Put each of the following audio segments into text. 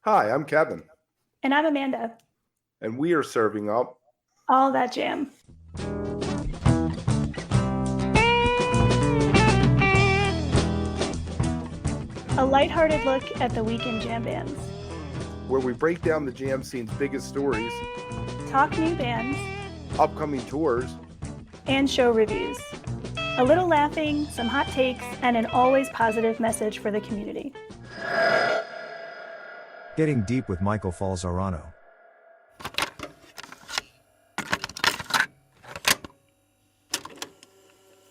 Hi, I'm Kevin, And I'm Amanda. and we are serving up. All that jam. A lighthearted look at the week in jam bands. Where we break down the jam scene's biggest stories, Talk new bands, upcoming tours, and show reviews. A little laughing, some hot takes, and an always positive message for the community. Getting Deep with Michael Falzarano.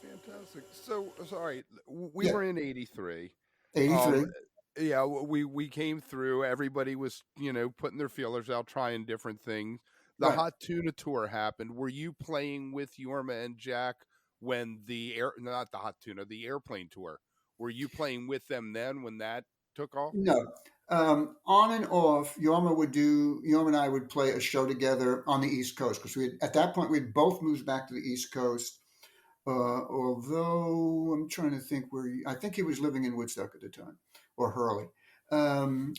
Fantastic. So, sorry, we were in '83. 83. Yeah, we came through. Everybody was, putting their feelers out, trying different things. The Right. Hot Tuna tour happened. Were you playing with Jorma and Jack when not the Hot Tuna, the airplane tour? Were you playing with them then when that took off? No. On and off, Yorma and I would play a show together on the East Coast because at that point we'd both moved back to the East Coast. Although I'm trying to think I think he was living in Woodstock at the time, or Hurley.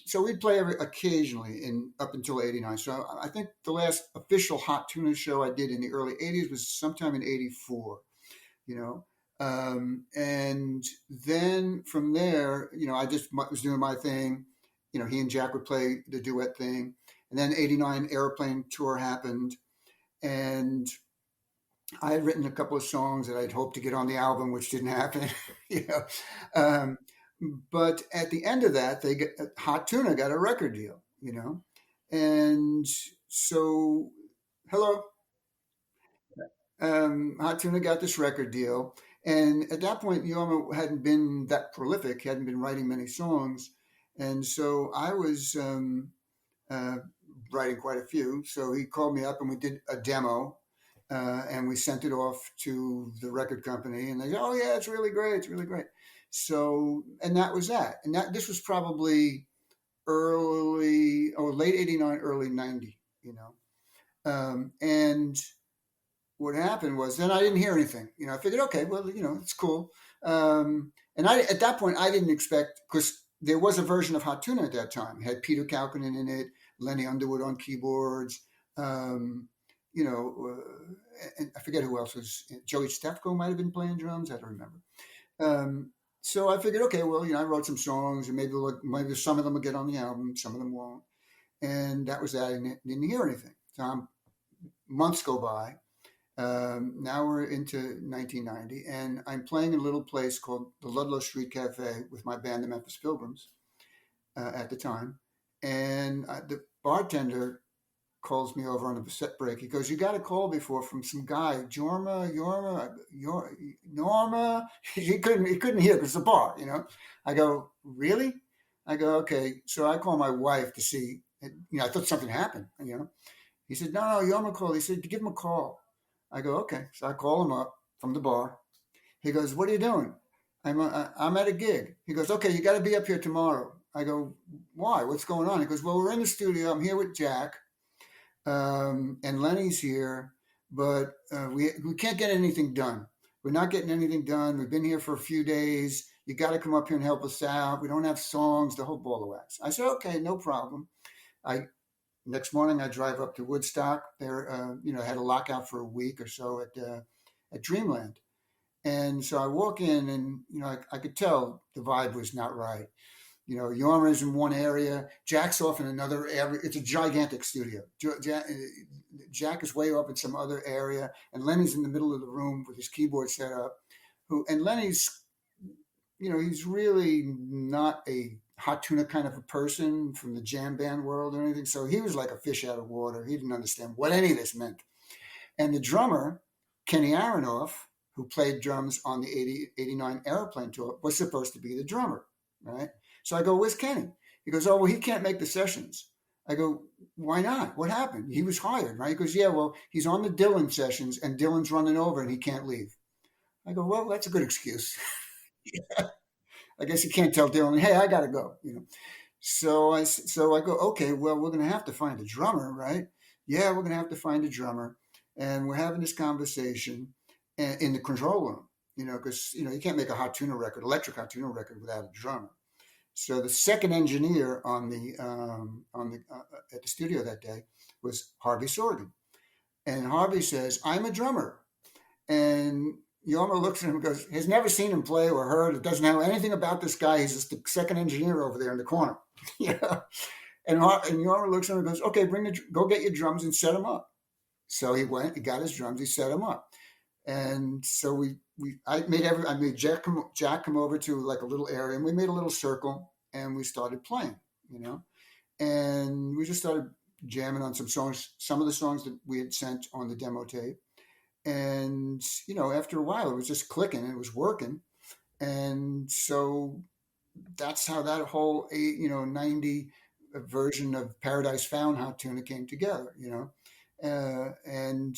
So we'd play occasionally up until '89. So I think the last official Hot Tuna show I did in the early '80s was sometime in '84. You know, and then from there, I just was doing my thing. He and Jack would play the duet thing, and then '89 airplane tour happened, and I had written a couple of songs that I'd hoped to get on the album, which didn't happen. you know, um, but at the end of that, Hot Tuna got a record deal. And so hello, Hot Tuna got this record deal, and at that point, Yoma hadn't been that prolific, hadn't been writing many songs, and so I was uh, writing quite a few. So he called me up, and we did a demo, and we sent it off to the record company, and they said, "Oh yeah, it's really great, it's really great." So, and that was that, and this was probably late '89, early '90, and what happened was then I didn't hear anything. I figured, okay, well, it's cool. And at that point, I didn't expect, because there was a version of Hot Tuna at that time. It had Peter Kalkinen in it, Lenny Underwood on keyboards, and I forget who else was. Joey Stefko might have been playing drums. I don't remember. So I figured, okay, well, I wrote some songs, and maybe some of them will get on the album, some of them won't. And that was that. I didn't hear anything. So months go by. Now we're into 1990, and I'm playing in a little place called the Ludlow Street Cafe with my band, the Memphis Pilgrims, at the time. And the bartender calls me over on a set break. He goes, "You got a call before from some guy, Norma." He couldn't hear because it's a bar, I go, "Really?" I go, "Okay." So I call my wife to see. I thought something happened. He said, "No, Yorma called." He said, "To give him a call." I go, "Okay." So I call him up from the bar. He goes, "What are you doing?" I'm at a gig. He goes, "Okay, you got to be up here tomorrow." I go, "Why? What's going on?" He goes, "Well, we're in the studio. I'm here with Jack, and Lenny's here, but we can't get anything done. We're not getting anything done. We've been here for a few days. You got to come up here and help us out. We don't have songs, the whole ball of wax." I said, "Okay, no problem." Next morning, I drive up to Woodstock. There, had a lockout for a week or so at Dreamland, and so I walk in, and I could tell the vibe was not right. Yorma's in one area, Jack's off in another area. It's a gigantic studio. Jack is way up in some other area, and Lenny's in the middle of the room with his keyboard set up. And Lenny's, he's really not a Hot Tuna kind of a person from the jam band world or anything. So he was like a fish out of water. He didn't understand what any of this meant. And the drummer, Kenny Aronoff, who played drums on the '89 airplane tour, was supposed to be the drummer, right? So I go, "Where's Kenny?" He goes, "Oh, well, he can't make the sessions." I go, "Why not? What happened?" He was hired, right? He goes, "Yeah, well, he's on the Dylan sessions and Dylan's running over and he can't leave." I go, "Well, that's a good excuse." I guess you can't tell Dylan, "Hey, I got to go." So I go, "Okay, well, we're going to have to find a drummer, right?" "Yeah, we're going to have to find a drummer." And we're having this conversation in the control room, because you can't make a Hot Tuna record, electric Hot Tuna record, without a drummer. So the second engineer on the at the studio that day was Harvey Sorgan, and Harvey says, "I'm a drummer," and Jorma looks at him and goes, "Has never seen him play or heard. It doesn't know anything about this guy. He's just the second engineer over there in the corner." And Jorma looks at him and goes, "Okay, go get your drums and set them up." So he went, he got his drums, he set them up. And so I made Jack come over to like a little area, and we made a little circle, and we started playing, and we just started jamming on some songs, some of the songs that we had sent on the demo tape. And, after a while it was just clicking and it was working. And so that's how that whole, 90 version of Paradise Found Hot Tuna came together, and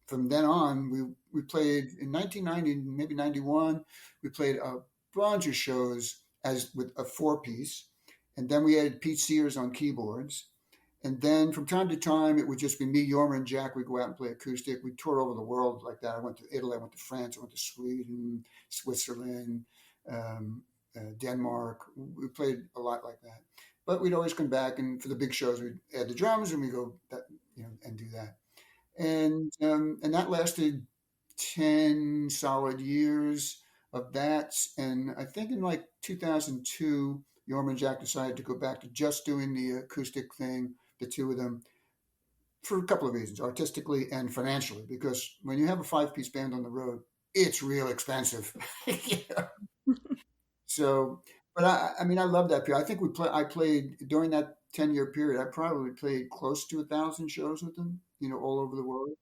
from then on, we played in 1990, maybe 91. We played a bunch of shows with a 4-piece, and then we added Pete Sears on keyboards. And then from time to time, it would just be me, Jorma, and Jack. We'd go out and play acoustic. We'd tour over the world like that. I went to Italy, I went to France, I went to Sweden, Switzerland, Denmark. We played a lot like that. But we'd always come back, and for the big shows, we'd add the drums, and we go and do that. And that lasted 10 solid years of that. And I think in like 2002, Jorma and Jack decided to go back to just doing the acoustic thing, the two of them, for a couple of reasons, artistically and financially, because when you have a 5-piece band on the road, it's real expensive. So, but I love that period. I think I played during that 10-year period. I probably played close to 1,000 shows with them, all over the world,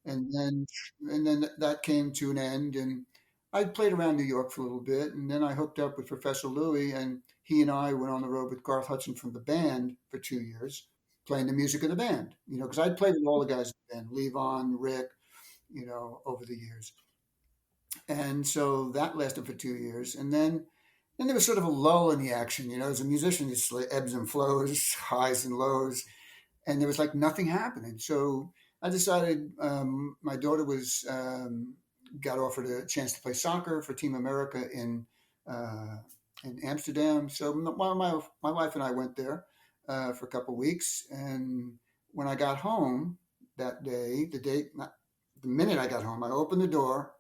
and then that came to an end, and I played around New York for a little bit, and then I hooked up with Professor Louie, and he and I went on the road with Garth Hudson from the band for 2 years, playing the music of the band, because I'd played with all the guys in the band, Levon, Rick, over the years. And so that lasted for 2 years. And then there was sort of a lull in the action, as a musician, it's like ebbs and flows, highs and lows, and there was like nothing happening. So I decided my daughter got offered a chance to play soccer for Team America in Amsterdam. So my wife and I went there for a couple of weeks. And when I got home that day, the minute I got home, I opened the door,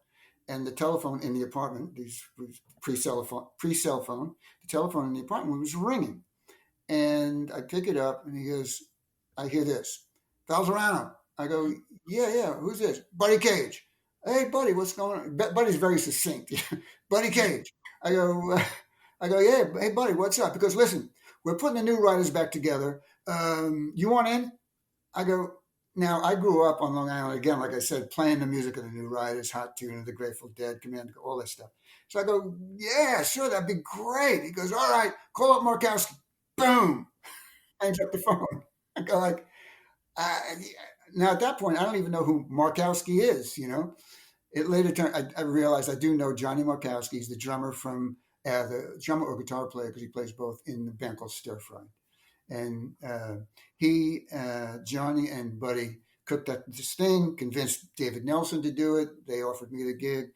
and the telephone in the apartment, these pre-cell phone, the telephone in the apartment was ringing. And I pick it up, and he goes, "I hear this. Falzarano." I go, yeah, who's this? Buddy Cage. "Hey, Buddy, what's going on?" Buddy's very succinct. Buddy Cage. I go, yeah, hey, Buddy, what's up? Because listen, we're putting the New Riders back together. You want in? I go, now I grew up on Long Island, again, like I said, playing the music of the New Riders, Hot Tuna, the Grateful Dead, Command, all that stuff. So I go, yeah, sure, that'd be great. He goes, all right, call up Markowski. Boom. Hangs up the phone. I go like, now at that point, I don't even know who Markowski is, It later turned, I realized I do know Johnny Markowski. He's the drummer the drummer or guitar player, because he plays both in the band called Stir Fry. And he, Johnny and Buddy cooked up this thing, convinced David Nelson to do it. They offered me the gig.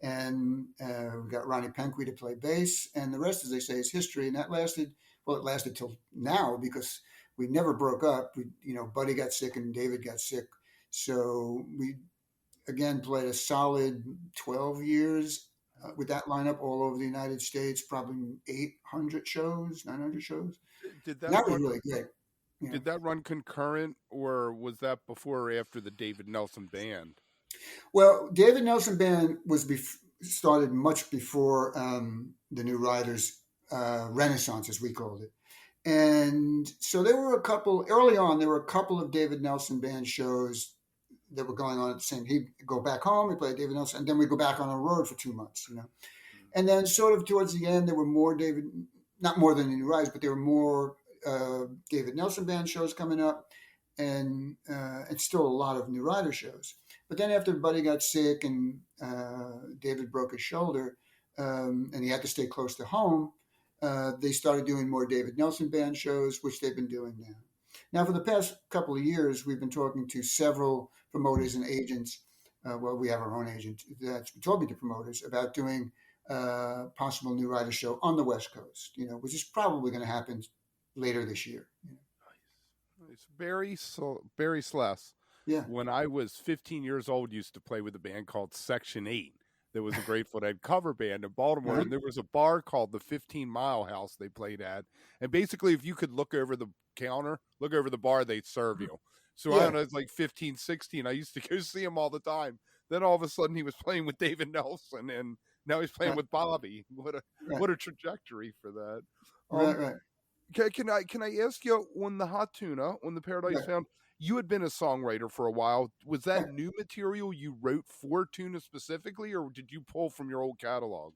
And we got Ronnie Penque to play bass. And the rest, as they say, is history. And that lasted till now, because we never broke up. Buddy got sick and David got sick. So we, again, played a solid 12 years with that lineup all over the United States, probably 800 shows, 900 shows. That was really great. Did that run concurrent, or was that before or after the David Nelson Band? Well, David Nelson Band was started much before the New Riders Renaissance, as we called it. And so there were a couple of David Nelson Band shows that were going on at the same. He'd go back home, he'd play David Nelson, and then we'd go back on a road for 2 months, And then sort of towards the end, there were more not more than the New Riders, but there were more David Nelson Band shows coming up, and still a lot of New Rider shows. But then after Buddy got sick and David broke his shoulder, and he had to stay close to home, they started doing more David Nelson Band shows, which they've been doing now. Now, for the past couple of years, we've been talking to several promoters and agents. We have our own agent that's been talking to promoters about doing possible new writer show on the West Coast, which is probably going to happen later this year. It's Barry Sless. Yeah. When I was 15 years old, used to play with a band called Section 8. That was a Grateful Dead cover band in Baltimore, and there was a bar called the 15 Mile House they played at. And basically, if you could look over the counter, look over the bar, they'd serve you. So I don't know, it's like 15, 16. I used to go see him all the time. Then all of a sudden, he was playing with David Nelson, and now he's playing with Bobby. What a trajectory for that. Right. Can I ask you, when the Paradise Found, you had been a songwriter for a while. Was that new material you wrote for Tuna specifically, or did you pull from your old catalog?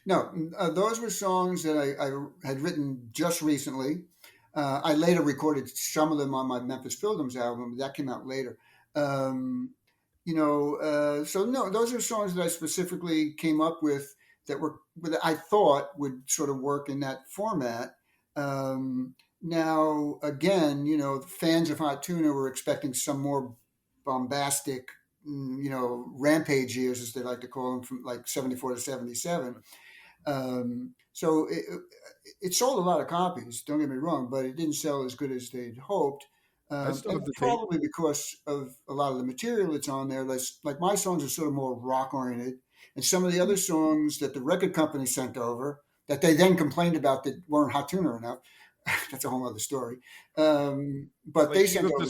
No, those were songs that I had written just recently. I later recorded some of them on my Memphis Pilgrims album. That came out later. So no, those are songs that I specifically came up with that I thought would sort of work in that format. Now, again, fans of Hot Tuna were expecting some more bombastic, rampage years, as they like to call them, from like 74 to 77. So it sold a lot of copies, don't get me wrong, but it didn't sell as good as they'd hoped. And probably because of a lot of the material that's on there. Like my songs are sort of more rock oriented, and some of the other songs that the record company sent over that they then complained about that weren't Hot Tuna enough. That's a whole other story. But like they sent over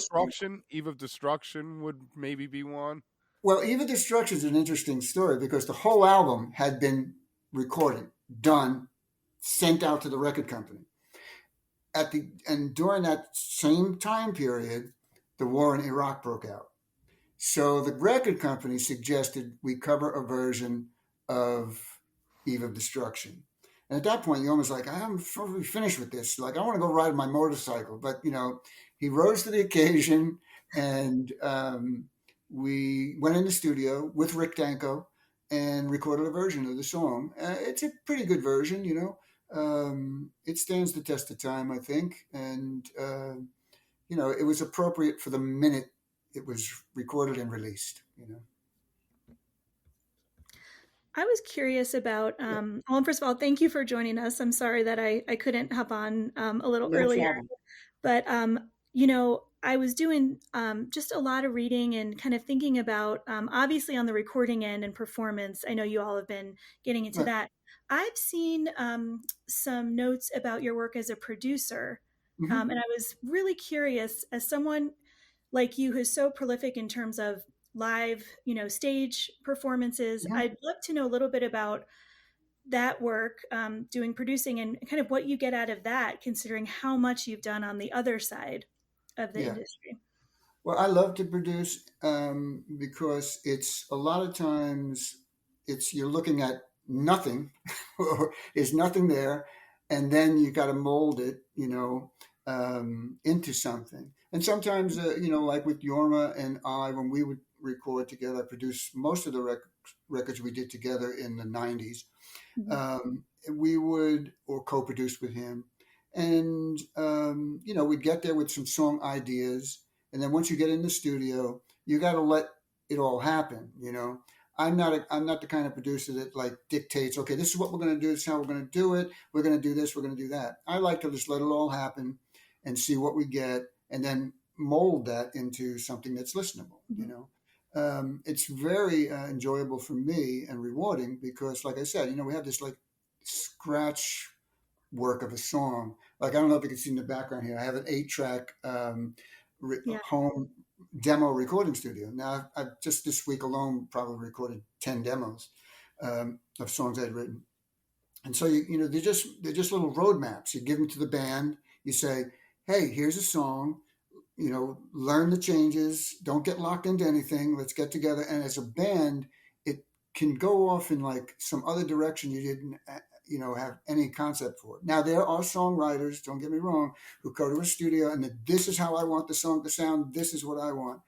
Eve of Destruction would maybe be one. Well, Eve of Destruction is an interesting story because the whole album had been recorded, done, sent out to the record company. And during that same time period, the war in Iraq broke out. So the record company suggested we cover a version of Eve of Destruction. And at that point, Jorma was like, I'm finished with this. Like, I want to go ride my motorcycle. But, he rose to the occasion, and we went in the studio with Rick Danko and recorded a version of the song. It's a pretty good version, It stands the test of time, I think. And, it was appropriate for the minute it was recorded and released, I was curious about, well, first of all, thank you for joining us. I'm sorry that I couldn't hop on a little earlier, but, I was doing just a lot of reading and kind of thinking about, obviously on the recording end and performance, I know you all have been getting into that. I've seen some notes about your work as a producer, and I was really curious, as someone like you who's so prolific in terms of live, stage performances. I'd love to know a little bit about that work, doing producing, and kind of what you get out of that, considering how much you've done on the other side of the industry. Well, I love to produce because it's a lot of times you're looking at nothing, or there's nothing there, and then you got to mold it, into something. And sometimes, like with Jorma and I, when we would record together, I produced most of the records we did together in the 90s. We would, or co-produce with him. And, we'd get there with some song ideas. And then once you get in the studio, you got to let it all happen. I'm not the kind of producer that like dictates, okay, this is what we're going to do. This is how we're going to do it. We're going to do this. We're going to do that. I like to just let it all happen and see what we get, and then mold that into something that's listenable. It's very enjoyable for me and rewarding because, like I said, we have this like scratch work of a song. Like, I don't know if you can see in the background here, I have an 8-track home demo recording studio. Now, I've just this week alone probably recorded 10 demos of songs I'd written. And so, they're just little roadmaps. You give them to the band. You say, hey, here's a song. Learn the changes. Don't get locked into anything. Let's get together. And as a band, it can go off in like some other direction you didn't, have any concept for. Now, there are songwriters, don't get me wrong, who go to a studio and this is how I want the song to sound. This is what I want.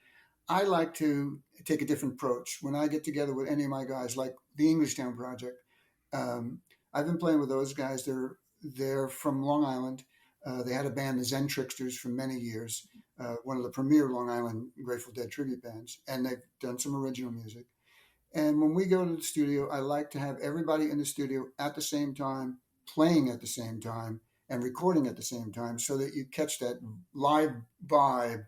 I like to take a different approach. When I get together with any of my guys, like the Englishtown Project, I've been playing with those guys. They're from Long Island. They had a band, the Zen Tricksters, for many years, one of the premier Long Island Grateful Dead tribute bands, and they've done some original music. And when we go to the studio, I like to have everybody in the studio at the same time, playing at the same time, and recording at the same time, so that you catch that live vibe.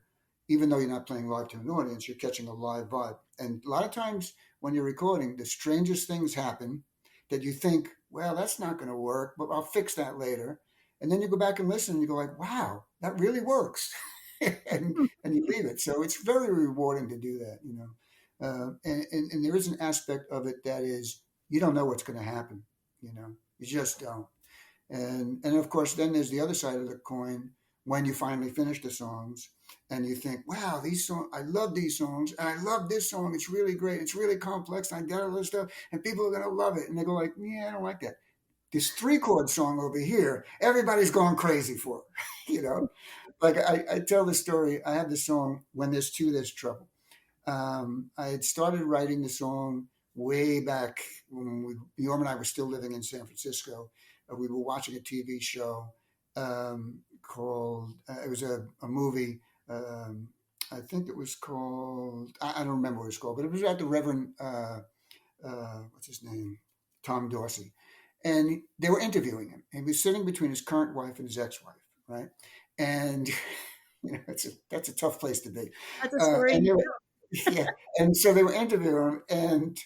Even though you're not playing live to an audience, you're catching a live vibe. And a lot of times when you're recording, the strangest things happen that you think, well, that's not going to work, but I'll fix that later. And then you go back and listen and you go like, wow, that really works. and you leave it. So it's very rewarding to do that, and there is an aspect of it that is, you don't know what's going to happen, you just don't. And of course, then there's the other side of the coin when you finally finish the songs and you think, wow, these songs, I love these songs. And I love this song. It's really great. It's really complex. I got all this stuff and people are going to love it. And they go like, yeah, I don't like that. This 3-chord song over here, everybody's going crazy for it, Like I tell the story. I have the song, When There's Two, There's Trouble. I had started writing the song way back when Jorma and I were still living in San Francisco. We were watching a TV show called, it was a movie. I think it was called, I don't remember what it was called, but it was about the Reverend, what's his name? Tom Dorsey. And they were interviewing him. And he was sitting between his current wife and his ex-wife, right? And that's a tough place to be. That's a story. Yeah. And so they were interviewing him, and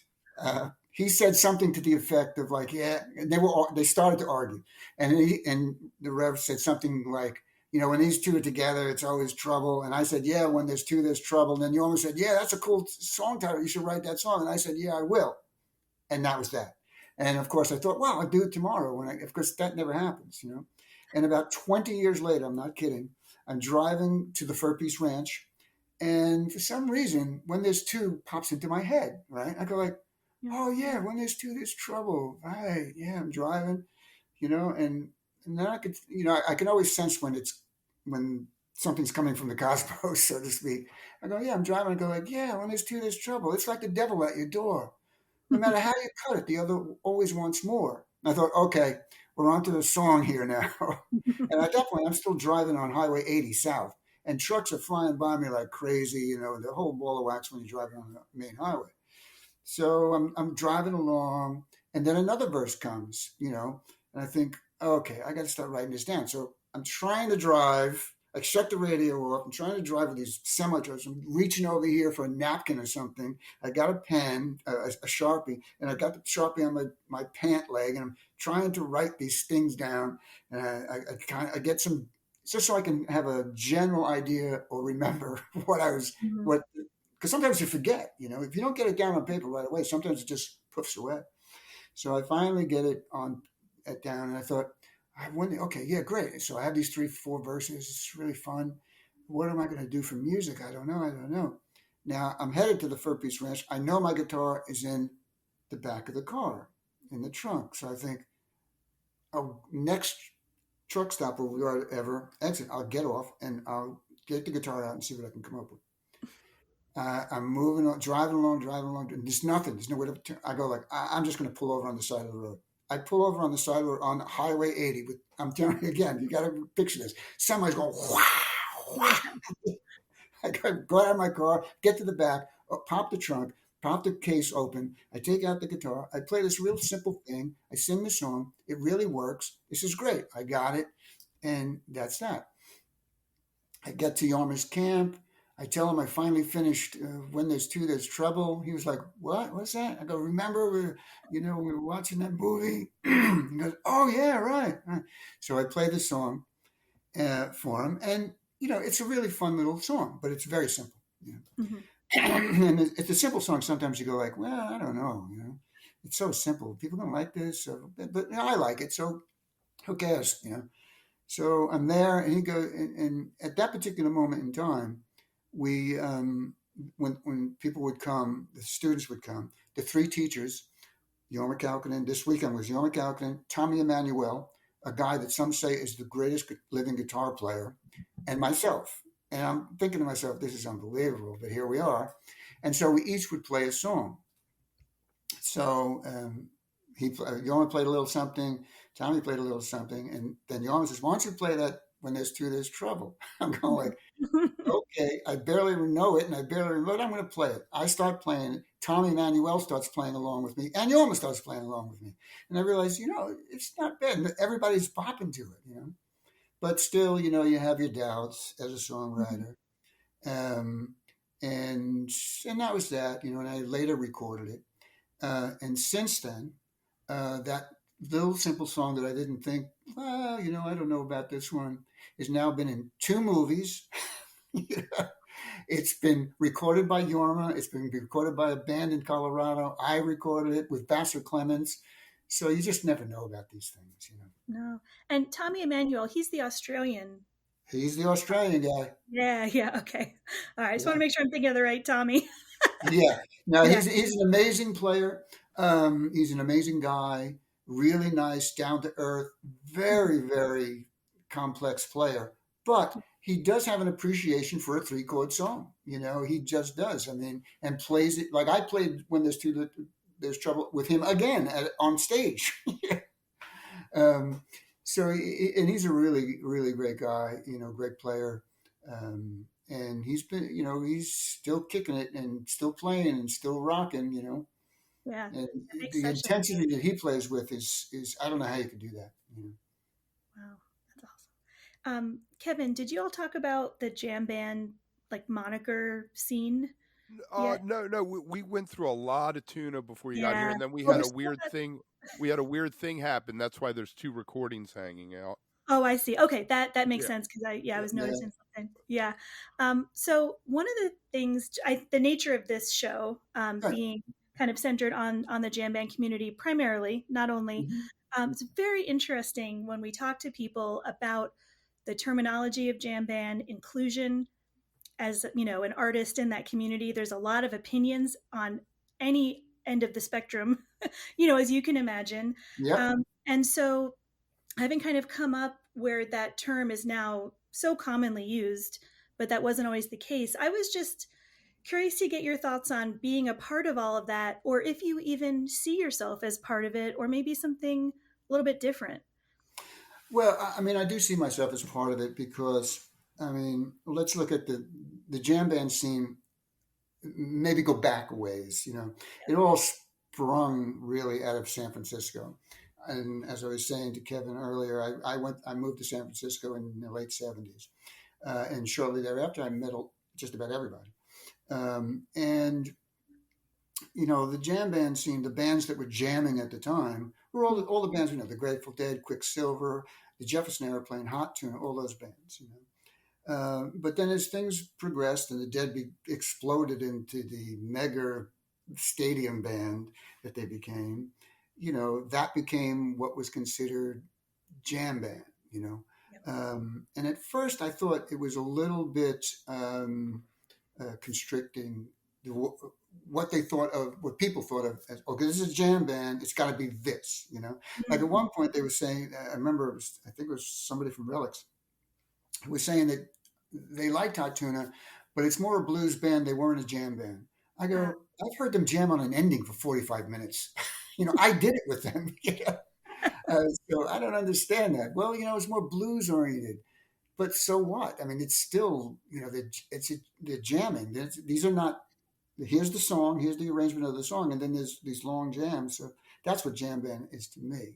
he said something to the effect of like, yeah, and they started to argue. And the Rev said something like, when these two are together, it's always trouble. And I said, yeah, when there's two, there's trouble. And then Jorma said, yeah, that's a cool song title. You should write that song. And I said, yeah, I will. And that was that. And of course I thought, well, I'll do it tomorrow. Of course that never happens, And about 20 years later, I'm not kidding, I'm driving to the Fur Peace Ranch. And for some reason, When There's Two pops into my head, right? I go like, oh yeah, when there's two, there's trouble. Right. Yeah, I'm driving, and then I could, I can always sense when something's coming from the cosmos, so to speak. I go, yeah, I'm driving. I go like, yeah, when there's two, there's trouble. It's like the devil at your door. No matter how you cut it, the other always wants more. And I thought, okay, we're onto the song here now. And at that point, I'm still driving on Highway 80 South, and trucks are flying by me like crazy, the whole ball of wax when you're driving on the main highway. So I'm driving along, and then another verse comes, and I think, okay, I got to start writing this down. So I'm trying to drive. I shut the radio off. I'm trying to drive with these semi-trucks. I'm reaching over here for a napkin or something. I got a pen, a Sharpie, and I got the Sharpie on my pant leg, and I'm trying to write these things down. And I get some, just so I can have a general idea or remember what because sometimes you forget, if you don't get it down on paper right away, sometimes it just puffs away. So I finally get it down, and I thought, okay, yeah, great. So I have these 3-4 verses. It's really fun. What am I going to do for music? I don't know. Now I'm headed to the Fur Peace Ranch. I know my guitar is in the back of the car, in the trunk. So I think, next truck stop or wherever exit, I'll get off and I'll get the guitar out and see what I can come up with. I'm moving on, driving along, and there's nothing. There's nowhere to turn. I go like, I'm just going to pull over on the side of the road. I pull over on the side of the road on Highway 80. I'm telling you again, you got to picture this. Somebody's going, wow. I go out of my car, get to the back, pop the trunk, pop the case open. I take out the guitar. I play this real simple thing. I sing the song. It really works. This is great. I got it. And that's that. I get to Jorma's camp. I tell him I finally finished When There's Two, There's Trouble. He was like, what? What's that? I go, remember, we were watching that movie? He goes, oh, yeah, right. So I play the song for him. And, it's a really fun little song, but it's very simple. Mm-hmm. And it's a simple song. Sometimes you go like, well, I don't know. It's so simple. People don't like this. But I like it. So who cares? So I'm there, and he goes, and at that particular moment in time, we when people would come, the students would come, the 3 teachers, Jorma Kaukonen, this weekend was Jorma Kaukonen, Tommy Emmanuel, a guy that some say is the greatest living guitar player, and myself. And I'm thinking to myself, this is unbelievable, but here we are. And so we each would play a song. So Jorma played a little something, Tommy played a little something, and then Jorma says, why don't you play that when there's trouble. I'm going like, okay, I barely know it, and I barely, but I'm going to play it. I start playing it. Tommy Emmanuel starts playing along with me, and Jorma starts playing along with me. And I realize, it's not bad. Everybody's bopping to it, But still, you have your doubts as a songwriter. And that was that, and I later recorded it. And since then, that little simple song that I didn't think, well, I don't know about this one, has now been in 2 movies. It's been recorded by Jorma. It's been recorded by a band in Colorado. I recorded it with Vassar Clements. So you just never know about these things, No. And Tommy Emmanuel, he's the Australian. He's the Australian guy. Yeah. Okay. All right. I just want to make sure I'm thinking of the right Tommy. Yeah. No, he's an amazing player. He's an amazing guy. Really nice, down to earth, very, very complex player. But he does have an appreciation for a 3-chord song. He just does. I mean, and plays it like I played When There's Trouble with him again on stage. So he's a really, really great guy, great player. And he's been, he's still kicking it and still playing and still rocking, Yeah. And the intensity that he plays with is I don't know how you could do that. Wow, that's awesome. Kevin, did you all talk about the Jamband moniker scene? No. We went through a lot of Tuna before you got here, and then we had a weird thing. We had a weird thing happen. That's why there's 2 recordings hanging out. Oh, I see. Okay, that makes sense because I was noticing something. Yeah. So one of the things, the nature of this show being kind of centered on the Jamband community primarily, not only, it's very interesting when we talk to people about the terminology of Jamband, inclusion. As an artist in that community, there's a lot of opinions on any end of the spectrum, as you can imagine. Yeah. And so having kind of come up where that term is now so commonly used, but that wasn't always the case, I was just curious to get your thoughts on being a part of all of that, or if you even see yourself as part of it, or maybe something a little bit different. Well, I mean, I do see myself as part of it because, I mean, let's look at the Jamband scene, maybe go back a ways, It all sprung really out of San Francisco. And as I was saying to Kevin earlier, I moved to San Francisco in the late 70s. And shortly thereafter, I met just about everybody. And the jam band scene, the bands that were jamming at the time were all the bands we know, the Grateful Dead, Quicksilver, the Jefferson Airplane, Hot Tuna, all those bands, But then as things progressed and the Dead exploded into the mega stadium band that they became, that became what was considered jam band, And at first I thought it was a little bit constricting what people thought of as, okay, this is a jam band, it's got to be this, Like at one point they were saying, I remember, I think it was somebody from Relics, who was saying that they liked Hot Tuna, but it's more a blues band, they weren't a jam band. I go, I've heard them jam on an ending for 45 minutes. I did it with them. So I don't understand that. Well, it's more blues oriented, but so what? I mean, it's still, they're jamming. These are not, here's the song, here's the arrangement of the song, and then there's these long jams. So that's what jam band is to me,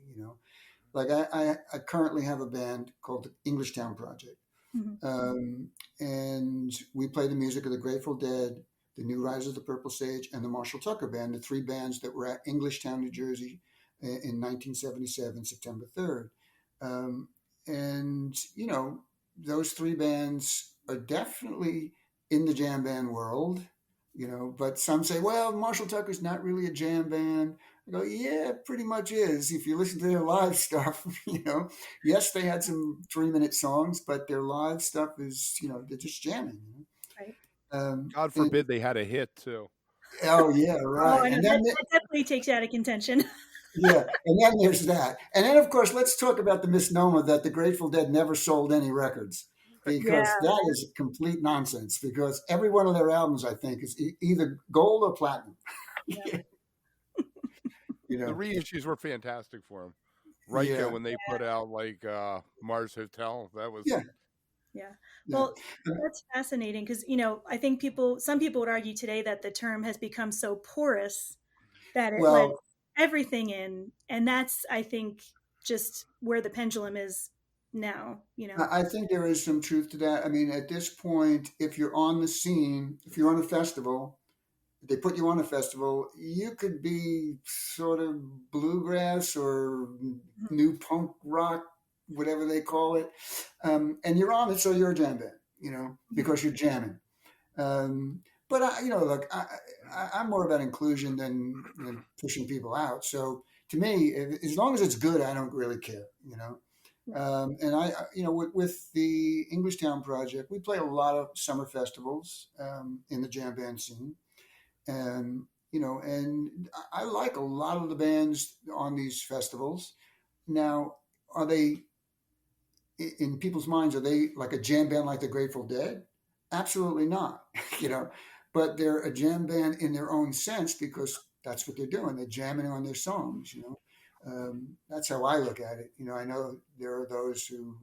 Like I currently have a band called the Englishtown Project. And we play the music of the Grateful Dead, the New Rise of the Purple Sage, and the Marshall Tucker Band, the 3 bands that were at Englishtown, New Jersey in 1977, September 3rd. And, those 3 bands are definitely in the jam band world, but some say, well, Marshall Tucker's not really a jam band. I go, yeah, pretty much is. If you listen to their live stuff, yes, they had some 3-minute songs, but their live stuff is, they're just jamming. Right. God forbid they had a hit too. Oh yeah, right. Oh, and then that definitely takes you out of contention. Yeah, and then there's that. And then, of course, let's talk about the misnomer that the Grateful Dead never sold any records, because that is complete nonsense, because every one of their albums, I think, is either gold or platinum. The reissues were fantastic for them. Rico when they put out like Mars Hotel. That was Yeah. Yeah. Yeah. Well, that's fascinating because, I think some people would argue today that the term has become so porous that it lets Well, everything in. And that's, I think, just where the pendulum is now, I think there is some truth to that. I mean, at this point, if you're on the scene, if you're on a festival, they put you on a festival, you could be sort of bluegrass or new punk rock, whatever they call it, and you're on it, so you're a jam band, because you're jamming. But look, I'm more about inclusion than pushing people out. So to me, as long as it's good, I don't really care. And with the Englishtown Project, we play a lot of summer festivals in the jam band scene. And I like a lot of the bands on these festivals. Now, are they in people's minds? Are they like a jam band like the Grateful Dead? Absolutely not. But they're a jam band in their own sense because that's what they're doing. They're jamming on their songs. That's how I look at it. I know there are those who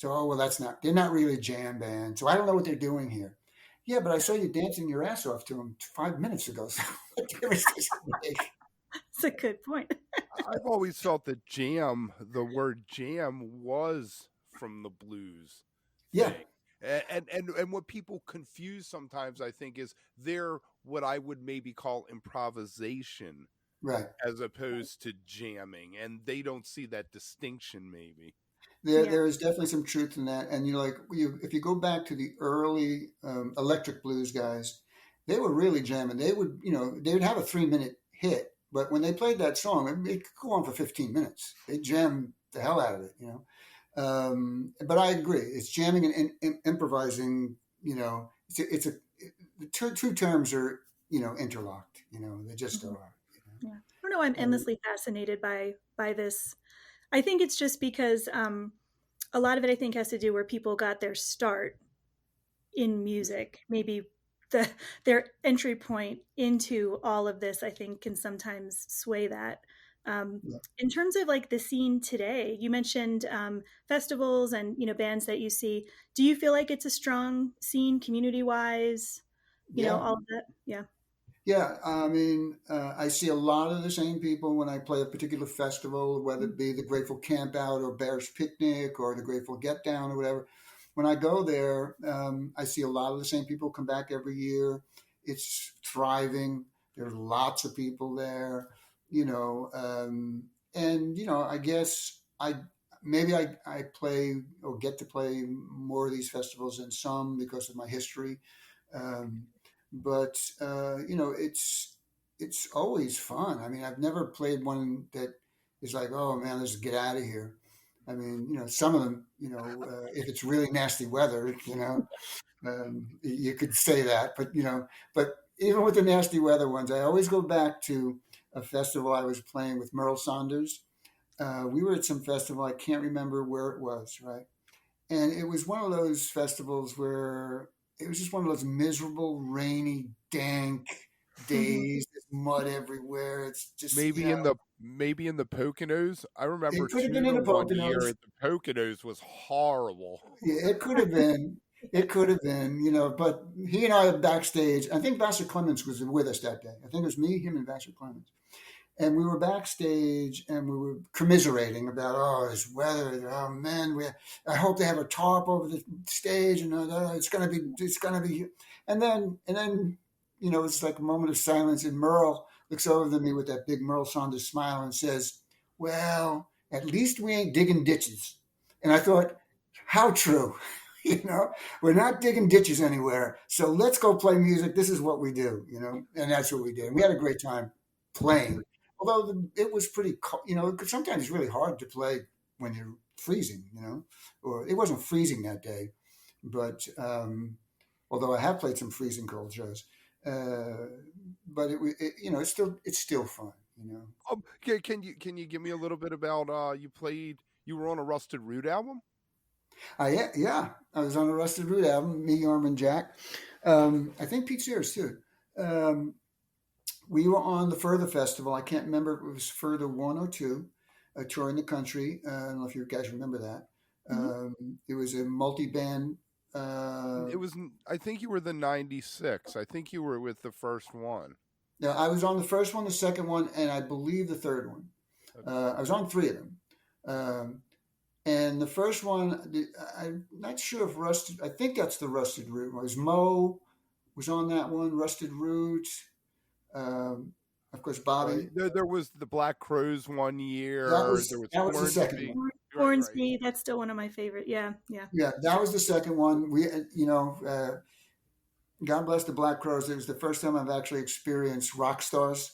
they're not really a jam band. So I don't know what they're doing here. Yeah, but I saw you dancing your ass off to them 5 minutes ago. So what difference does it make? That's a good point. I've always felt that the word jam was from the blues. Yeah. And what people confuse sometimes, I think, is they're what I would maybe call improvisation. Right. As opposed to jamming. And they don't see that distinction maybe. There is definitely some truth in that. And if you go back to the early electric blues guys, they were really jamming. They would have a 3-minute hit, but when they played that song, it could go on for 15 minutes. They jammed the hell out of it, But I agree, it's jamming and improvising. The two terms are interlocked. They just are. Yeah, I don't know. I'm endlessly fascinated by this. I think it's just because a lot of it, I think, has to do where people got their start in music. Maybe their entry point into all of this, I think, can sometimes sway that. In terms of like the scene today, you mentioned festivals and bands that you see. Do you feel like it's a strong scene community-wise? All of that. Yeah. Yeah, I mean, I see a lot of the same people when I play a particular festival, whether it be the Grateful Camp Out or Bear's Picnic or the Grateful Get Down or whatever. When I go there, I see a lot of the same people come back every year. It's thriving. There's lots of people there, I guess I play or get to play more of these festivals than some because of my history. But it's always fun. I mean, I've never played one that is like, oh man, let's get out of here. I mean, some of them, if it's really nasty weather, you could say that, but even with the nasty weather ones, I always go back to a festival I was playing with Merle Saunders. We were at some festival. I can't remember where it was, right? And it was one of those festivals where it was just one of those miserable, rainy, dank days. There's mud everywhere. It's just maybe in the Poconos. I remember it could have been in the one year Poconos. at the Poconos was horrible. Yeah, it could have been. It could have been, but he and I are backstage. I think Vassar Clemens was with us that day. I think it was me, him, and Vassar Clemens. And we were backstage and we were commiserating about, this weather. Oh man, I hope they have a tarp over the stage, and it's gonna be. And then, it's like a moment of silence, and Merle looks over to me with that big Merle Saunders smile and says, "Well, at least we ain't digging ditches." And I thought, how true. We're not digging ditches anywhere. So let's go play music. This is what we do, and that's what we did. And we had a great time playing. Although it was pretty, sometimes it's really hard to play when you're freezing, or it wasn't freezing that day. But although I have played some freezing cold shows, but it's still fun, Can you give me a little bit about you were on a Rusted Root album? Yeah, I was on a Rusted Root album. Me, Jorma, and Jack. I think Pete Sears too. We were on the Further Festival. I can't remember if it was Further 1 or 2. touring the country. I don't know if you guys remember that. It was a multi-band. It was. I think you were the '96. I think you were with the first one. Yeah, I was on the first one, the second one, and I believe the third one. I was on 3 of them. And the first one, I'm not sure if Rusted. I think that's the Rusted Root. It was Mo was on that one. Rusted Root. Of course, Bobby. Right. There was the Black Crows one year. That was the second one. Hornsby, that's still one of my favorite. Yeah. That was the second one. We, God bless the Black Crows. It was the first time I've actually experienced rock stars.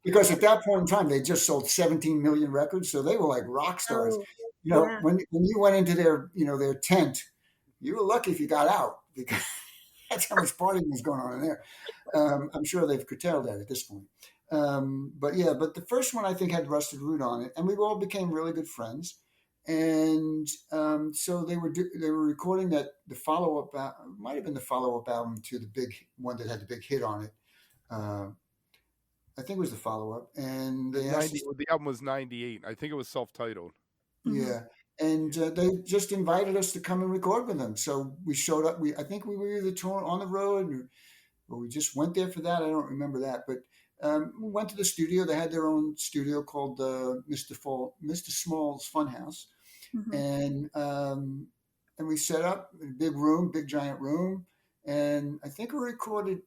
Because at that point in time, they just sold 17 million records, so they were like rock stars. When you went into their tent, you were lucky if you got out, because that's how much partying was going on in there. I'm sure they've curtailed that at this point. But the first one I think had Rusted Root on it, and we all became really good friends. And so they were recording that the follow up might have been the follow up album to the big one that had the big hit on it. I think it was the follow up, and they the album was '98. I think it was self-titled. Yeah, and they just invited us to come and record with them. So we showed up. I think we were either touring on the road, or we just went there for that. I don't remember that, but we went to the studio. They had their own studio called Mr. Small's Funhouse, and we set up a big giant room, and I think we recorded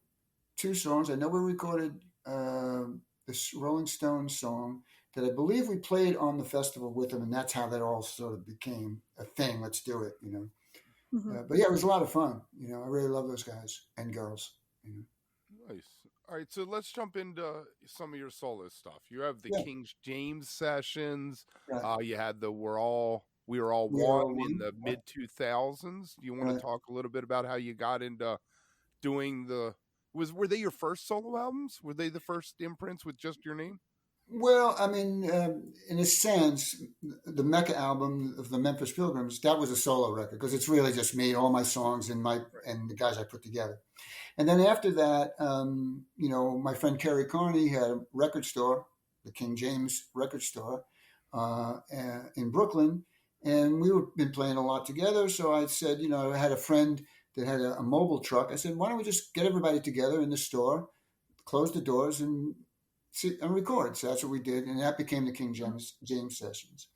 2 songs. I know we recorded this Rolling Stones song that I believe we played on the festival with them, and that's how that all sort of became a thing. Let's do it, But yeah, it was a lot of fun. I really love those guys and girls. Nice. All right, so let's jump into some of your solo stuff. You have the King James sessions. Right. You had the We Were All One in the mid 2000s. Do you want to talk a little bit about how you got into doing were they your first solo albums? Were they the first imprints with just your name? Well, I mean, in a sense, the Mecca album of the Memphis Pilgrims, that was a solo record, because it's really just me, all my songs, and the guys I put together. And then after that, my friend Kerry Carney had a record store, the King James record store, in Brooklyn, and we were been playing a lot together. So I said, I had a friend that had a mobile truck. I said, why don't we just get everybody together in the store, close the doors, and record. So that's what we did, and that became the King James sessions.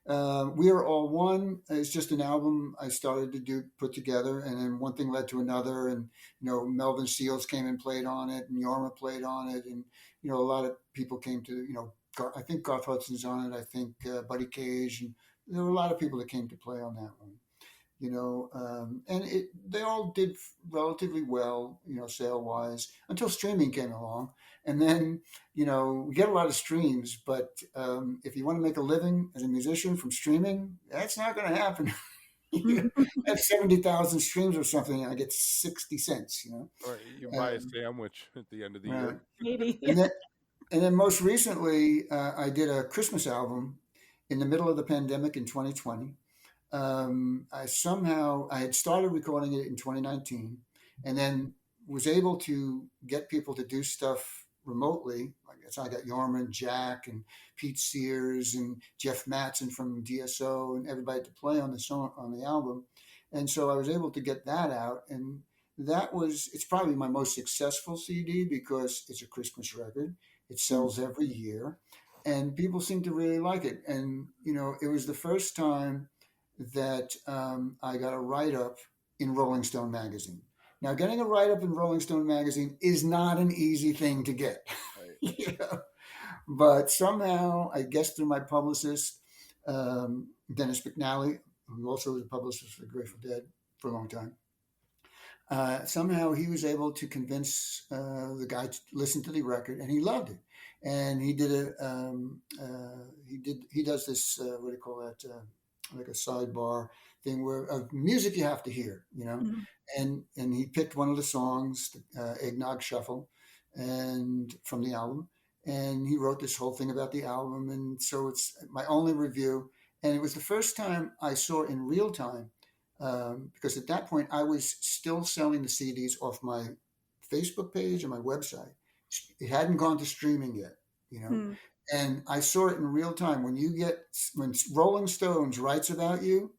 We Are All One is just an album I started to put together, and then one thing led to another, and Melvin Seals came and played on it, and Jorma played on it, and a lot of people came to I think Garth Hudson's on it, I think Buddy Cage, and there were a lot of people that came to play on that one. And they all did relatively well, sale wise, until streaming came along. And then, we get a lot of streams, but if you want to make a living as a musician from streaming, that's not going to happen. You have 70,000 streams or something, and I get 60 cents, Or you buy a sandwich at the end of the year. Maybe. And then most recently, I did a Christmas album in the middle of the pandemic in 2020. I had started recording it in 2019, and then was able to get people to do stuff remotely. I got Jorma and Jack and Pete Sears and Jeff Mattson from DSO and everybody to play on the album. And so I was able to get that out, and it's probably my most successful CD, because it's a Christmas record. It sells every year, and people seem to really like it. And, it was the first time that I got a write-up in Rolling Stone magazine. Now, getting a write-up in Rolling Stone magazine is not an easy thing to get. Right. But somehow, I guess through my publicist, Dennis McNally, who also was a publicist for Grateful Dead for a long time, somehow he was able to convince the guy to listen to the record, and he loved it. And he did he does this, what do you call that? Like a sidebar thing where of music you have to hear, and he picked one of the songs, Eggnog Shuffle, and from the album, and he wrote this whole thing about the album. And so it's my only review, and it was the first time I saw in real time, because at that point I was still selling the CDs off my Facebook page and my website. It hadn't gone to streaming yet, And I saw it in real time. When Rolling Stones writes about you,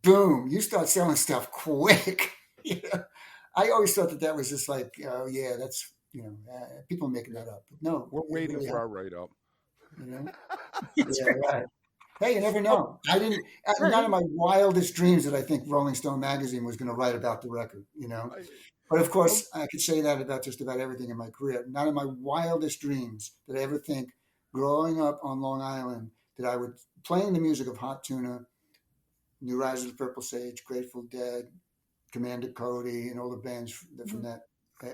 boom, you start selling stuff quick. You know? I always thought that was just like, oh yeah, that's, people making that up. But no, We're it waiting really for our happened, write up. you know? It's Yeah, right. right. Hey, you never know. I didn't, None of my wildest dreams that I think Rolling Stone magazine was going to write about the record, I, But of um, course, I could say that about just about everything in my career. None of my wildest dreams did I ever think growing up on Long Island that I would, playing the music of Hot Tuna, New Rise of the Purple Sage, Grateful Dead, Commander Cody, and all the bands from that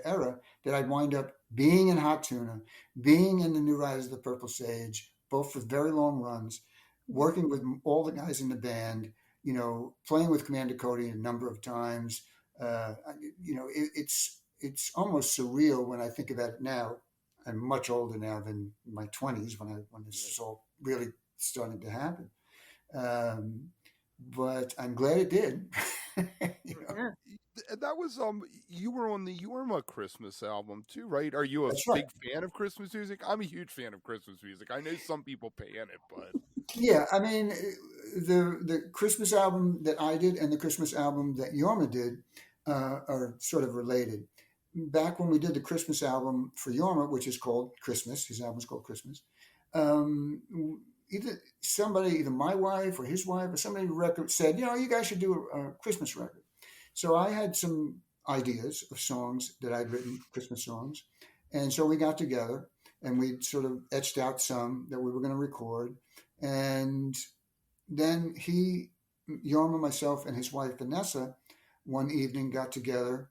era, that I'd wind up being in Hot Tuna, being in the New Rise of the Purple Sage, both for very long runs, working with all the guys in the band, playing with Commander Cody a number of times. Uh, it's almost surreal when I think about it now. I'm much older now than my 20s when this is all really starting to happen. Um, but I'm glad it did. Yeah. that was you were on the Jorma Christmas album too, right? Are you a That's right. big fan of Christmas music? I'm a huge fan of Christmas music. I know some people pan it, but Yeah, I mean, the Christmas album that I did and the Christmas album that Jorma did are sort of related. Back when we did the Christmas album for Jorma, which is called Christmas, his album's called Christmas. Um, either my wife or his wife or somebody record said, you guys should do a Christmas record. So I had some ideas of songs that I'd written, Christmas songs, and so we got together and we sort of etched out some that we were going to record. And then Jorma, myself, and his wife Vanessa, one evening got together,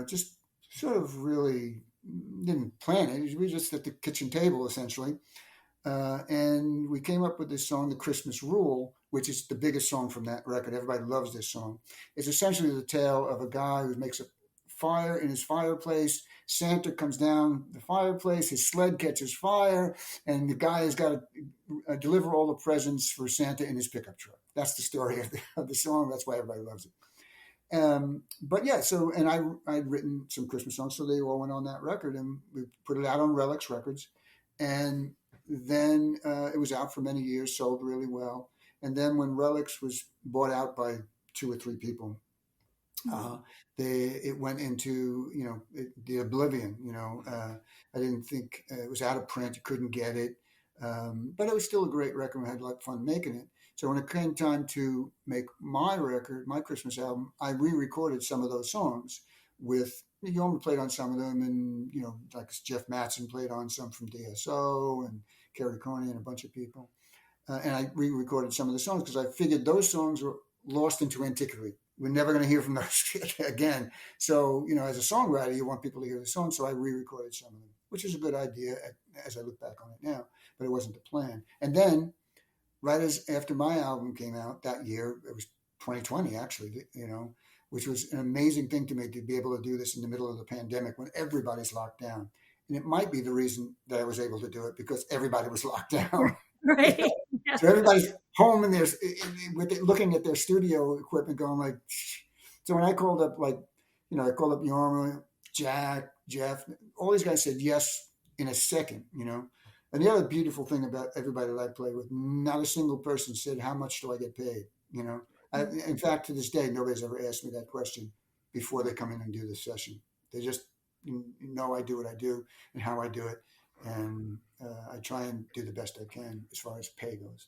just sort of really didn't plan it. We were just at the kitchen table essentially, and we came up with this song, "The Christmas Rule," which is the biggest song from that record. Everybody loves this song. It's essentially the tale of a guy who makes a fire in his fireplace. Santa comes down the fireplace, his sled catches fire, and the guy has got to deliver all the presents for Santa in his pickup truck. That's the story of the song. That's why everybody loves it. But yeah, and I'd written some Christmas songs, so they all went on that record, and we put it out on Relics Records. And then it was out for many years, sold really well. And then when Relics was bought out by 2 or 3 people, it went into the oblivion. I didn't think it was out of print; you couldn't get it, but it was still a great record. I had a lot of fun making it. So when it came time to make my record, my Christmas album, I re-recorded some of those songs with. Jorma played on some of them, and like Jeff Mattson played on some from DSO, and Kerry Coney and a bunch of people. And I re-recorded some of the songs because I figured those songs were lost into antiquity. We're never going to hear from those again. So, as a songwriter, you want people to hear the song. So I re-recorded some of them, which is a good idea as I look back on it now, but it wasn't the plan. And then after my album came out that year, it was 2020 actually, which was an amazing thing to me to be able to do this in the middle of the pandemic when everybody's locked down. And it might be the reason that I was able to do it because everybody was locked down. Right. Yeah. So everybody's home and looking at their studio equipment going like, so when I called up I called up Jorma, Jack, Jeff, all these guys said yes in a second, And the other beautiful thing about everybody that I played with, not a single person said, how much do I get paid? In fact, to this day, nobody's ever asked me that question before they come in and do the session. They just know I do what I do and how I do it. And I try and do the best I can as far as pay goes.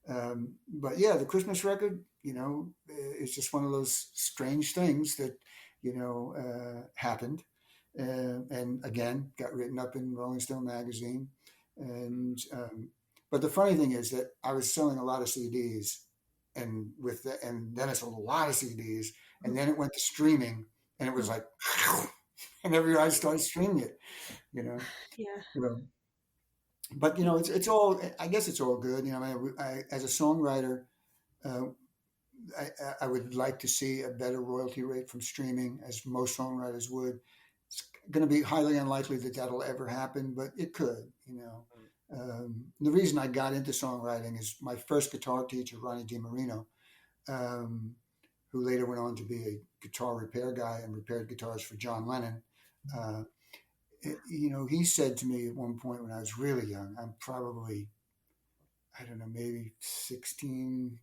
But yeah, the Christmas record, it's just one of those strange things that, happened. And again, got written up in Rolling Stone magazine. And but the funny thing is that I was selling a lot of CDs, and then I sold a lot of CDs, and then it went to streaming, and it was like, and everybody started streaming it, Yeah. But it's all. I guess it's all good. I as a songwriter, I would like to see a better royalty rate from streaming, as most songwriters would. It's going to be highly unlikely that that'll ever happen, but it could. The reason I got into songwriting is my first guitar teacher, Ronnie DiMarino, who later went on to be a guitar repair guy and repaired guitars for John Lennon. he said to me at one point when I was really young, I'm probably, I don't know, maybe 16,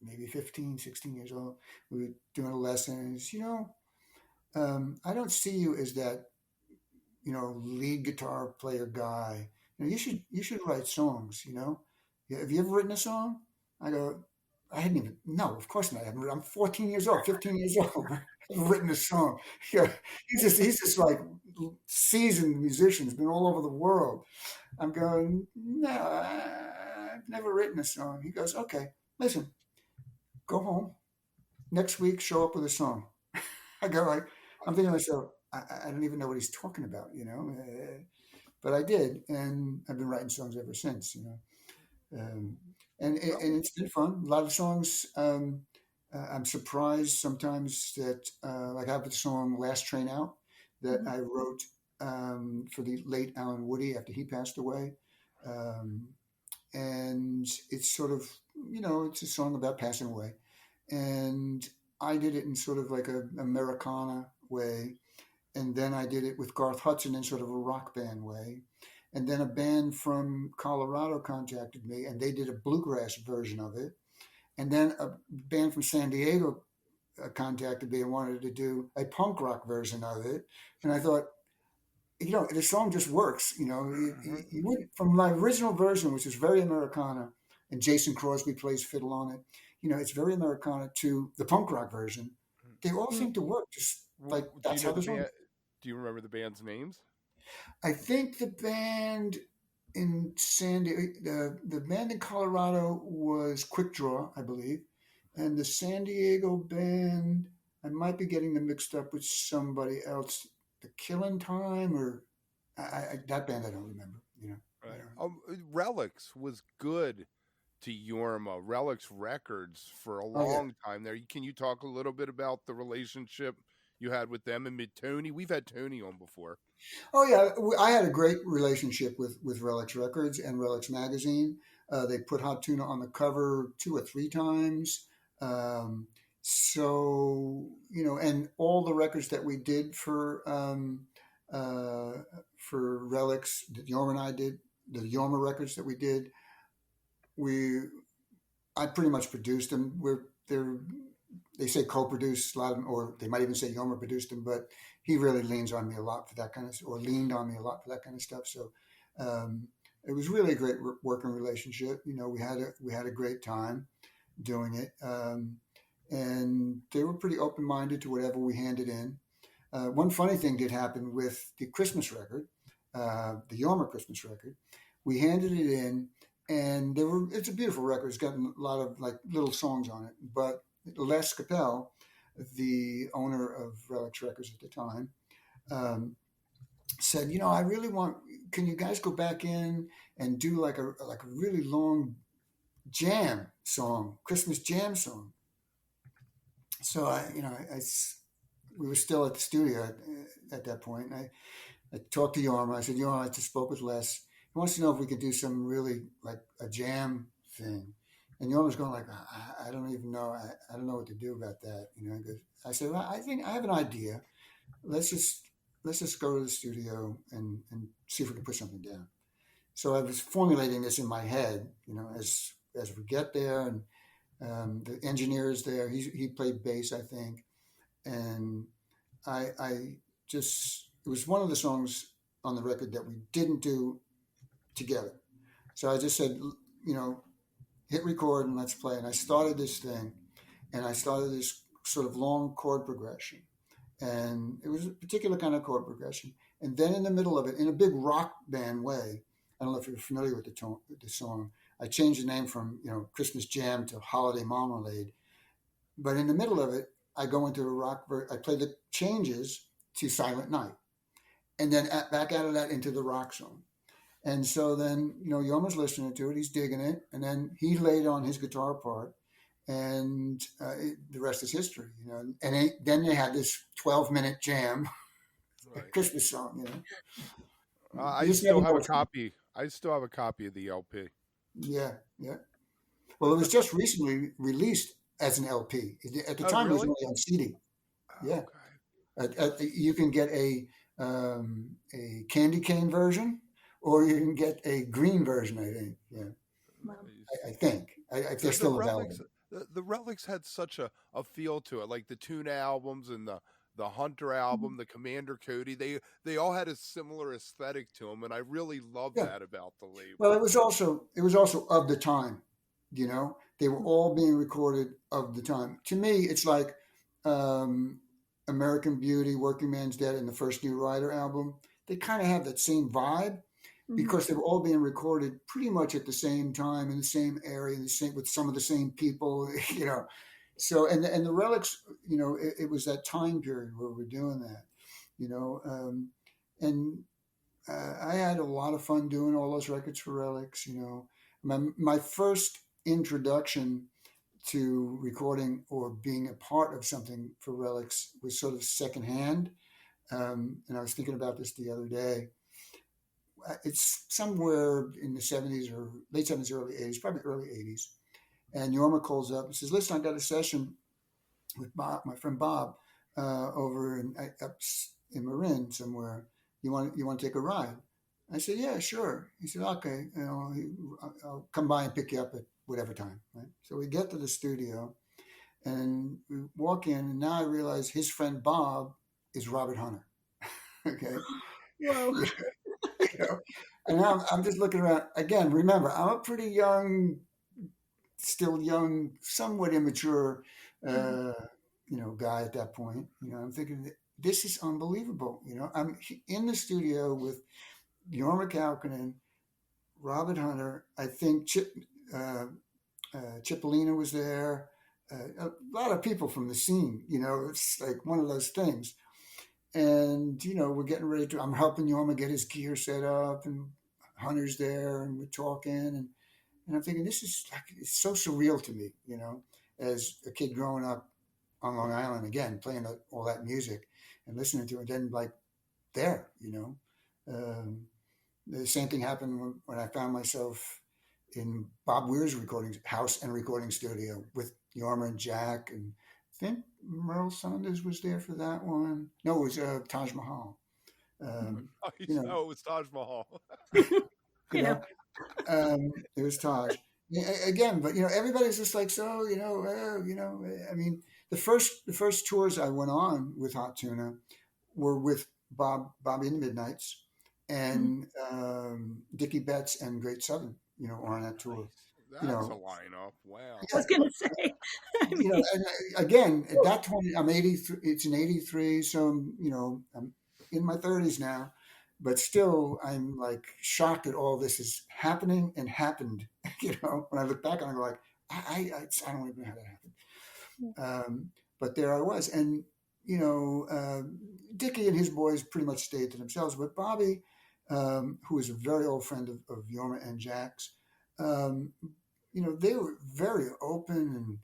maybe 15, 16 years old. We were doing a lesson. I don't see you as that, lead guitar player guy. You should write songs. Have you ever written a song? I go, I hadn't even. No, of course not. I'm 14 years old, 15 years old. I've written a song. Yeah, he's just like seasoned musician. He's been all over the world. I'm going, no, I've never written a song. He goes, okay, listen, go home next week. Show up with a song. I go, I'm thinking to myself, I don't even know what he's talking about, but I did, and I've been writing songs ever since, um, and it's been fun. A lot of songs. I'm surprised sometimes that, like I have the song "Last Train Out" that I wrote for the late Alan Woody after he passed away, and it's sort of, it's a song about passing away, and I did it in sort of like a Americana way, and then I did it with Garth Hudson in sort of a rock band way. And then a band from Colorado contacted me, and they did a bluegrass version of it. And then a band from San Diego contacted me and wanted to do a punk rock version of it. And I thought, the song just works. You would, from my original version, which is very Americana, and Jason Crosby plays fiddle on it. It's very Americana, to the punk rock version. They all seem to work. Just like that's how the song. Do you remember the band's names? I think the band in San Diego, the band in Colorado was Quick Draw, I believe, and the San Diego band, I might be getting them mixed up with somebody else. The Killing Time, or that band I don't remember. Right. Relics was good to Jorma. Relics Records for a long time there. Can you talk a little bit about the relationship you had with them and Tony? We've had Tony on before. Oh yeah, I had a great relationship with Relics Records and Relics Magazine. They put Hot Tuna on the cover 2 or 3 times. So and all the records that we did for Relics, that Jorma and I did, the Jorma records that we did, I pretty much produced them. They say co-produced a lot of them, or they might even say Jorma produced them, but he really leans on me a lot for that kind of, or leaned on me a lot for that kind of stuff. So it was really a great working relationship. We had a great time doing it, and they were pretty open-minded to whatever we handed in. One funny thing did happen with the Christmas record, the Jorma Christmas record. We handed it in, and it's a beautiful record. It's got a lot of like little songs on it, but Les Capel, the owner of Relics Records at the time, said, I really want, can you guys go back in and do like a really long jam song, Christmas jam song? So we were still at the studio at that point. I talked to Jorma. I said, I just spoke with Les. He wants to know if we could do some really like a jam thing. And Jorma's going like, I don't even know. I don't know what to do about that. I said, well, I think I have an idea. Let's just go to the studio and see if we can put something down. So I was formulating this in my head, as we get there, and the engineer is there. He played bass, I think, and it was one of the songs on the record that we didn't do together. So I just said, hit record and let's play. And I started this thing, and I started this sort of long chord progression, and it was a particular kind of chord progression. And then in the middle of it, in a big rock band way, I don't know if you're familiar with the song, I changed the name from, Christmas Jam to Holiday Marmalade. But in the middle of it, I go into a rock, I play the changes to Silent Night, and then back out of that into the rock song. And so then, Jorma's listening to it, he's digging it, and then he laid on his guitar part, and the rest is history, And then they had this 12-minute jam, right. Christmas song, I still have a copy. I still have a copy of the LP. Yeah. Well, it was just recently released as an LP. At the time, really? It was only on CD. Yeah. Okay. You can get a a candy cane version, or you can get a green version. I think. Yeah, Nice. I think they're The still available. relics, the relics had such a feel to it, like the Tuna albums and the Hunter album, the Commander Cody. They all had a similar aesthetic to them, and I really love Yeah. that about the Well, label. it was also of the time. They were all being recorded of the time. To me, it's like um, American Beauty, Working Man's Dead, and the first New Rider album. They kind of have that same vibe because they were all being recorded pretty much at the same time in the same area, in the same with some of the same people. So and the relics, it was that time period where we're doing that. And I had a lot of fun doing all those records for relics. My first introduction to recording or being a part of something for relics was sort of secondhand. And I was thinking about this the other day. It's somewhere in the 70s or late 70s, early 80s, probably early 80s. And Jorma calls up and says, listen, I got a session with Bob, my friend Bob, over up in Marin somewhere. You want to take a ride? I said, yeah, sure. He said, okay, I'll come by and pick you up at whatever time. Right? So we get to the studio and we walk in, and now I realize his friend Bob is Robert Hunter. Okay. Whoa. And now I'm just looking around. Again, remember, I'm a pretty young, still young, somewhat immature, guy at that point. I'm thinking, this is unbelievable. I'm in the studio with Jorma Kaukonen, Robert Hunter. I think Cipollina was there. A lot of people from the scene. It's like one of those things. And we're getting ready to. I'm helping Jorma get his gear set up, and Hunter's there, and we're talking, and I'm thinking, this is it's so surreal to me. As a kid growing up on Long Island, again playing all that music and listening to it, then like there, the same thing happened when I found myself in Bob Weir's house and recording studio with Jorma and Jack, and I think Merle Saunders was there for that one. No, it was Taj Mahal. It was Taj Mahal. It was Taj. Again, but everybody's just like, so I mean, the first tours I went on with Hot Tuna were with Bobby and the Midnights, and Dickie Betts and Great Southern, on that tour. That's a lineup. Wow. I was gonna say. And again, at that point, I'm 83. It's in 83, so I'm in my 30s now, but still, I'm like shocked that all this is happening and happened. When I look back on it, I'm like, I don't even know how that happened. But there I was, and Dickie and his boys pretty much stayed to themselves, but Bobby, who is a very old friend of Jorma and Jack's, they were very open,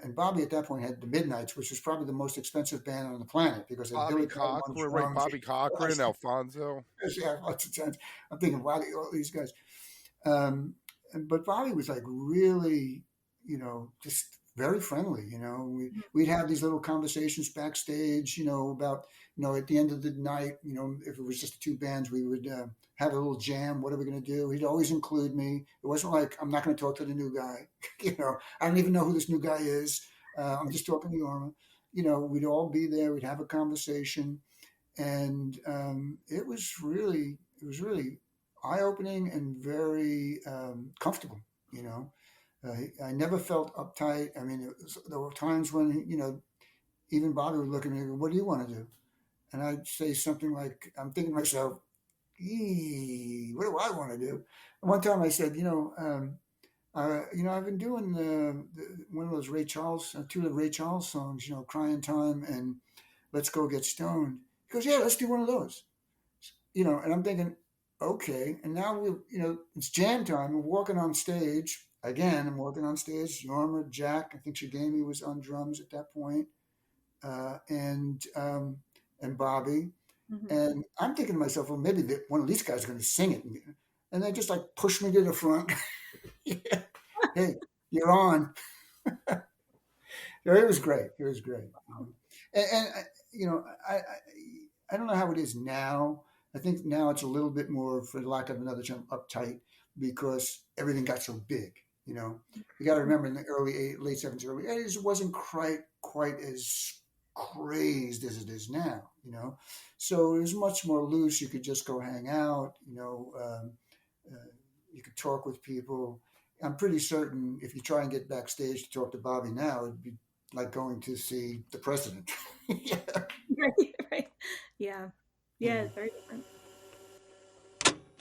and Bobby at that point had the Midnights, which was probably the most expensive band on the planet because Bobby Cochran, right? Bobby Cochran, Alfonso. Yeah, lots of times I'm thinking, wow, all these guys. But Bobby was like really, just very friendly. We'd have these little conversations backstage, about, at the end of the night, if it was just the two bands, we would have a little jam. What are we going to do? He'd always include me. It wasn't like, I'm not going to talk to the new guy. I don't even know who this new guy is. I'm just talking to Jorma. We'd all be there. We'd have a conversation. And it was really eye-opening and very comfortable. I never felt uptight. I mean, there were times when, even Bobby would look at me and go, what do you want to do? And I'd say something like, I'm thinking to myself, what do I want to do? And one time I said, I've been doing one of those Ray Charles, two of the Ray Charles songs, Crying Time and Let's Go Get Stoned. He goes, yeah, let's do one of those. And I'm thinking, okay. And now it's jam time. We're walking on stage. Again, I'm walking on stage. Jorma, Jack, I think Shigami was on drums at that point, and Bobby. Mm-hmm. And I'm thinking to myself, well, maybe one of these guys is going to sing it. And they just like push me to the front. Yeah. Hey, you're on. It was great. It was great. And I don't know how it is now. I think now it's a little bit more, for lack of another term, uptight because everything got so big. You know, you got to remember in the late 70s, early 80s, it wasn't quite as crazed as it is now. You know, so it was much more loose. You could just go hang out. You know, you could talk with people. I'm pretty certain if you try and get backstage to talk to Bobby now, it'd be like going to see the president. Yeah. Right. Yeah. It's very different.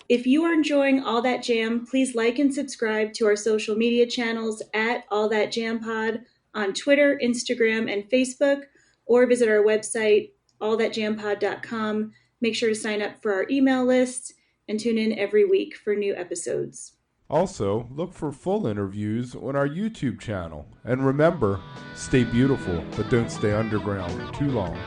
If you are enjoying All That Jam, please like and subscribe to our social media channels at All That Jam Pod on Twitter, Instagram, and Facebook, or visit our website, allthatjampod.com. Make sure to sign up for our email list and tune in every week for new episodes. Also, look for full interviews on our YouTube channel. And remember, stay beautiful, but don't stay underground too long.